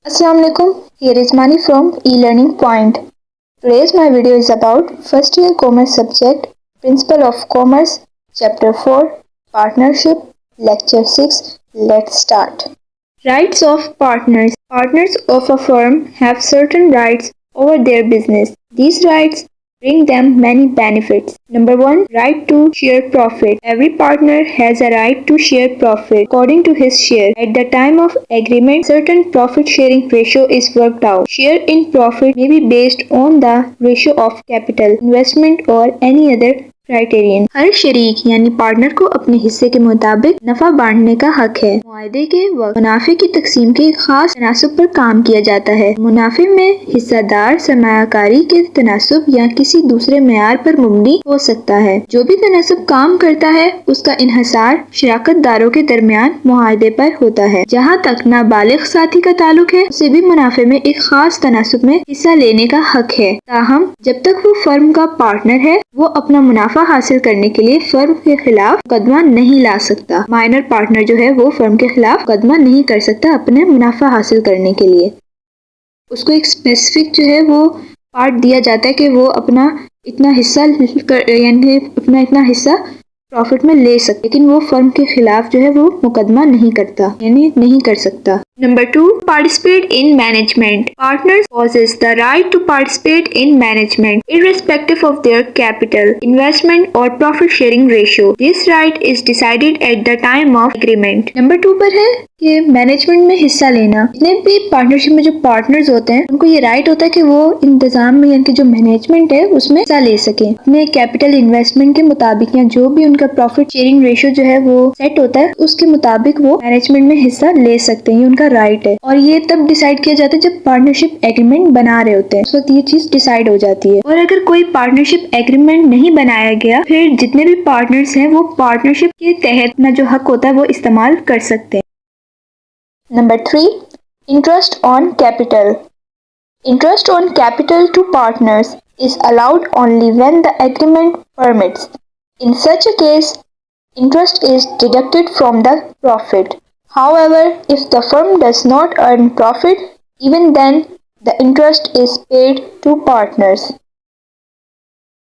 Assalamu alaikum. Here is Mani from eLearning Point. Today's my video is about first year commerce subject Principle of Commerce Chapter 4 Partnership Lecture 6. Let's start. Rights of partners. Partners of a firm have certain rights over their business. These rights bring them many benefits. Number 1. Right to share profit. Every partner has a right to share profit according to his share. At the time of agreement, certain profit sharing ratio is worked out. Share in profit may be based on the ratio of capital, investment or any other criterion. हर शरीक यानी partner को अपने हिस्से के मुताबिक नफा बांटने का हक है। मुआहदे के वक्त मुनाफे की तकसीम के खास तनासब पर काम किया जाता है। मुनाफे में हिस्सेदार सरमायाकारी के तनासब या किसी दूसरे मेयार पर मुबनी हो सकता है। जो भी तनासब काम करता है उसका इन्हसार शराकत दारों के दरमियान मुआहदे पर होता है। जहाँ तक नाबालिग साथी का ताल्लुक है उसे भी मुनाफे में एक खास तनासब में हिस्सा लेने का हक है। ताहम जब तक वो फर्म का पार्टनर है वो अपना मुनाफा हासिल करने के लिए फर्म के खिलाफ मुकदमा नहीं ला सकता। माइनर पार्टनर जो है वो फर्म के खिलाफ मुकदमा नहीं कर सकता अपने मुनाफा हासिल करने के लिए। उसको एक स्पेसिफिक जो है वो पार्ट दिया जाता है कि वो अपना इतना हिस्सा यानी अपना इतना हिस्सा प्रॉफिट में ले सकते, लेकिन वो फर्म के खिलाफ जो है वो मुकदमा नहीं करता यानी नहीं कर सकता। Number 2. Participate in management. Partners possess the right to participate in management, irrespective of their capital, investment or profit sharing ratio. This right is decided at the time of agreement. Number 2 पर है कि management में हिस्सा लेना। जितने भी partnership में जो पार्टनर्स होते हैं उनको ये राइट होता है कि वो इंतजाम में यानी कि जो मैनेजमेंट है उसमें हिस्सा ले सके। अपने कैपिटल इन्वेस्टमेंट के मुताबिक या जो भी उनका प्रॉफिट शेयरिंग रेशियो जो है वो सेट होता है उसके मुताबिक वो मैनेजमेंट में हिस्सा ले सकते हैं। ये उनका राइट है और ये तब डिसाइड किया जाता है जब पार्टनरशिप एग्रीमेंट बना रहे होते हैं, उस वक्त ये चीज डिसाइड हो जाती है। और अगर कोई पार्टनरशिप एग्रीमेंट नहीं बनाया गया फिर जितने भी पार्टनर्स हैं वो पार्टनरशिप के तहत अपना जो हक होता है वो इस्तेमाल कर सकते हैं। Number 3. Interest on capital. Interest on capital to partners is allowed only when the agreement permits. In such a case, interest is deducted from the profit. However, if the firm does not earn profit, even then the interest is paid to partners.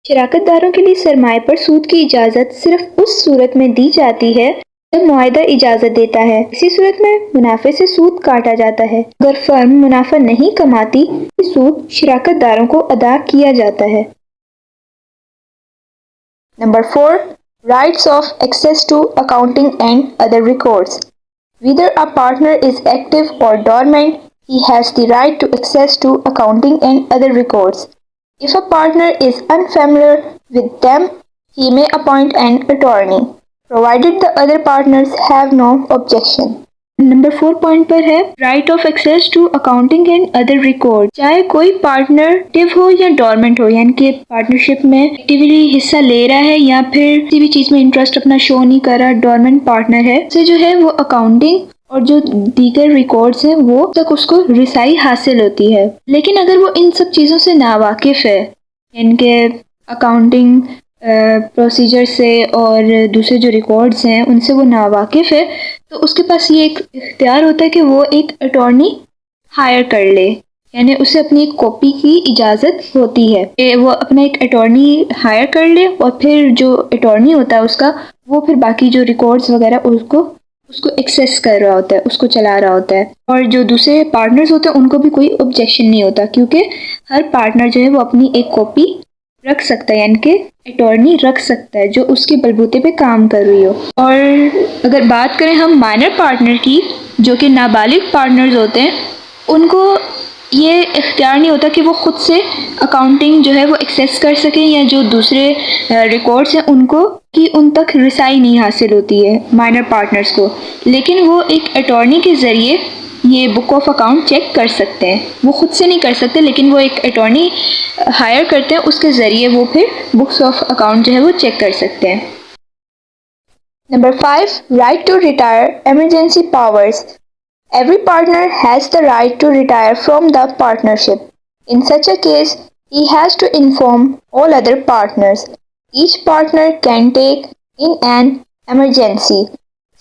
शराकतदारों के लिए सरमाए पर सूद की इजाज़त सिर्फ उस सूरत में दी जाती है जब मुआहदा इजाज़त देता है। इसी सूरत में मुनाफे से सूद काटा जाता है। अगर फर्म मुनाफा नहीं कमाती तो सूद शराकतदारों को अदा किया जाता है। Number 4. Rights of access to accounting and other records. Whether a partner is active or dormant, he has the right to access to accounting and other records. If a partner is unfamiliar with them, he may appoint an attorney, provided the other partners have no objection. Number 4 point पर है right of access to accounting and other record. चाहे कोई partner active हो या dormant हो यानी कि partnership में एक्टिवली हिस्सा ले रहा है या फिर किसी भी चीज में इंटरेस्ट अपना शो नहीं कर रहा, डोरमेंट पार्टनर है, उसे जो है वो अकाउंटिंग और जो दीगर रिकॉर्ड्स हैं वो तक उसको रिसाई हासिल होती है। लेकिन अगर वो इन सब चीज़ों से नावाकिफ़ है यानी कि अकाउंटिंग प्रोसीजर से और दूसरे जो रिकॉर्ड्स हैं उनसे वो नावाकिफ़ है तो उसके पास ये एक इख्तियार होता है कि वो एक अटॉर्नी हायर कर ले, यानी उसे अपनी एक कॉपी की इजाज़त होती है। वो अपना एक अटॉर्नी हायर कर ले और फिर जो अटॉर्नी होता है उसका वो फिर बाकी जो रिकॉर्ड्स वगैरह उसको एक्सेस कर रहा होता है, उसको चला रहा होता है। और जो दूसरे पार्टनर्स होते हैं उनको भी कोई ऑब्जेक्शन नहीं होता क्योंकि हर पार्टनर जो है वो अपनी एक कॉपी रख सकता है यानी कि अटॉर्नी रख सकता है जो उसके बलबूते पे काम कर रही हो। और अगर बात करें हम माइनर पार्टनर की जो कि नाबालिग पार्टनर्स होते हैं उनको ये इख्तियार नहीं होता कि वो खुद से अकाउंटिंग जो है वो एक्सेस कर सकें या जो दूसरे रिकॉर्ड्स हैं उनको कि उन तक रिसाई नहीं हासिल होती है माइनर पार्टनर्स को, लेकिन वो एक अटॉर्नी के ज़रिए ये बुक ऑफ अकाउंट चेक कर सकते हैं। वो खुद से नहीं कर सकते लेकिन वो एक अटॉर्नी हायर करते हैं, उसके ज़रिए वो फिर बुक्स ऑफ अकाउंट जो है वो चेक कर सकते हैं। Number 5. Right to retire emergency powers. Every partner has the right to retire from the partnership. In such a case, he has to inform all other partners. Each partner can take in an emergency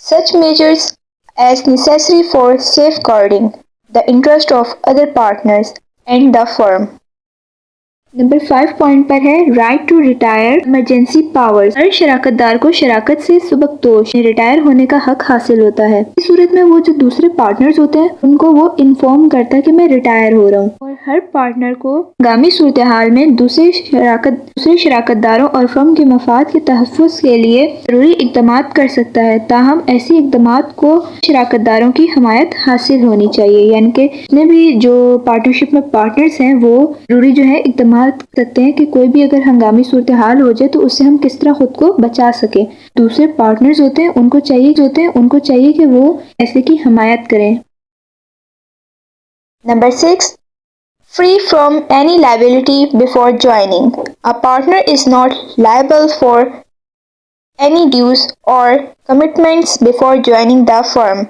such measures as necessary for safeguarding the interest of other partners and the firm. Number 5 point पर है right to retire emergency powers. हर शराकतदार को शराकत से सुबकदोश retire होने का हक हासिल होता है। इस सूरत में वो जो दूसरे पार्टनर्स होते हैं उनको वो इन्फॉर्म करता है कि मैं रिटायर हो रहा हूँ, और हर पार्टनर को आगामी सूरत हाल में दूसरे शराकतदारों और फर्म के मफाद के तहफ़्फ़ुज़ के लिए जरूरी इक़दाम कर सकता है। ताहम ऐसी इक़दाम को शराकतदारों की हमायत हासिल होनी चाहिए, यानी कि जितने भी जो पार्टनरशिप में पार्टनर्स हैं वो जरूरी जो है इक़दाम सकते हैं कि कोई भी अगर हंगामी सूरत हाल हो जाए तो उससे हम किस तरह खुद को बचा सके। दूसरे पार्टनर्स होते हैं उनको चाहिए कि वो ऐसे की हमायत करें। Number 6, free from any liability before joining. A partner is not liable for any dues or commitments before joining the firm.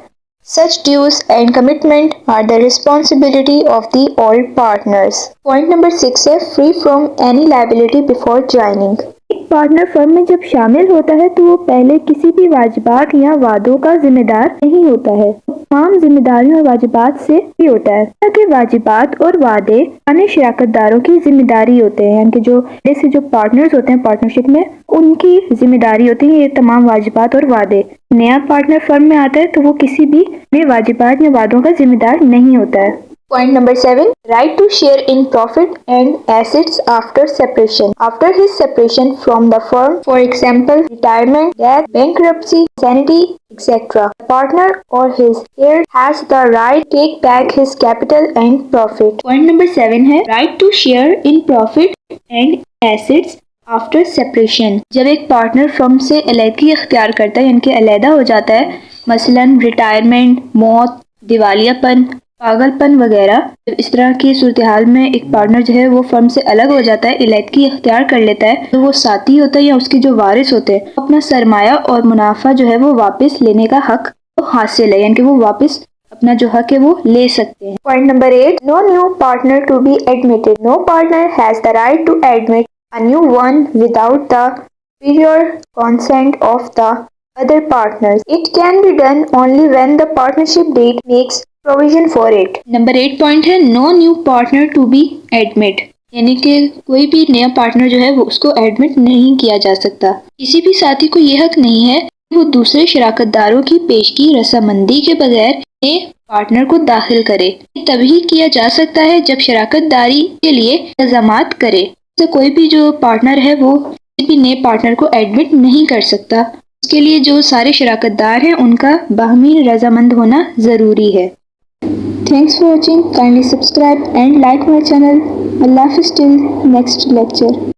Such dues and commitment are the responsibility of the all partners. Point number 6 है free from any liability before joining. एक partner firm में जब शामिल होता है तो वो पहले किसी भी वाजिबात या वादों का जिम्मेदार नहीं होता है, तमाम जिम्मेदारियों और वाजिबात से भी होता है। ताकि वाजिबात और वादे अन्य शराकतदारों की जिम्मेदारी होते हैं, यानी कि जो ऐसे जो पार्टनर्स होते हैं पार्टनरशिप में उनकी जिम्मेदारी होती है ये तमाम वाजिबात और वादे। नया पार्टनर फर्म में आता है तो वो किसी भी में वाजिबात या वादों का जिम्मेदार नहीं होता है। Point number 7, right to share in profit and assets after separation. After his separation from the firm, for example, retirement, death, bankruptcy, insanity, etc., the partner or his heir has the right to take back his capital and profit. Point number 7 है right to share in profit and assets after separation. जब एक partner firm से अलहदगी इख्तियार करता है यानी कि अलहदा हो जाता है, मसलन रिटायरमेंट, मौत, दिवालियापन, पागलपन वगैरह, इस तरह की सूरत हाल में एक पार्टनर जो है वो फर्म से अलग हो जाता है, अलहदगी इख्तियार कर लेता है, तो वो साथी होता है या उसके जो वारिस होते हैं अपना सरमाया और मुनाफा जो है वो वापस लेने का हक हासिल है, यानी कि वो वापस अपना जो हक है वो ले सकते हैं। Point number 8, no new partner to be admitted. No partner has the right to admit a new one without the prior consent of the other partners. It can be done only when the partnership deed makes provision for it. Number 8 point है no new partner to be admit, यानी कि कोई भी नया partner जो है वो उसको एडमिट नहीं किया जा सकता। किसी भी साथी को यह हक नहीं है कि वो दूसरे शराकतदारों की पेशगी रसामंदी के बगैर नए पार्टनर को दाखिल करे। तभी किया जा सकता है जब शराकतदारी के लिए इंतजामात करे। तो कोई भी जो पार्टनर है वो किसी भी नए पार्टनर को एडमिट नहीं कर सकता। उसके लिए जो सारे शराकतदार हैं उनका बाहमी रजामंद होना ज़रूरी है। Thanks for watching, kindly subscribe and like my channel. अल्लाह हाफिज़ टिल नेक्स्ट लेक्चर।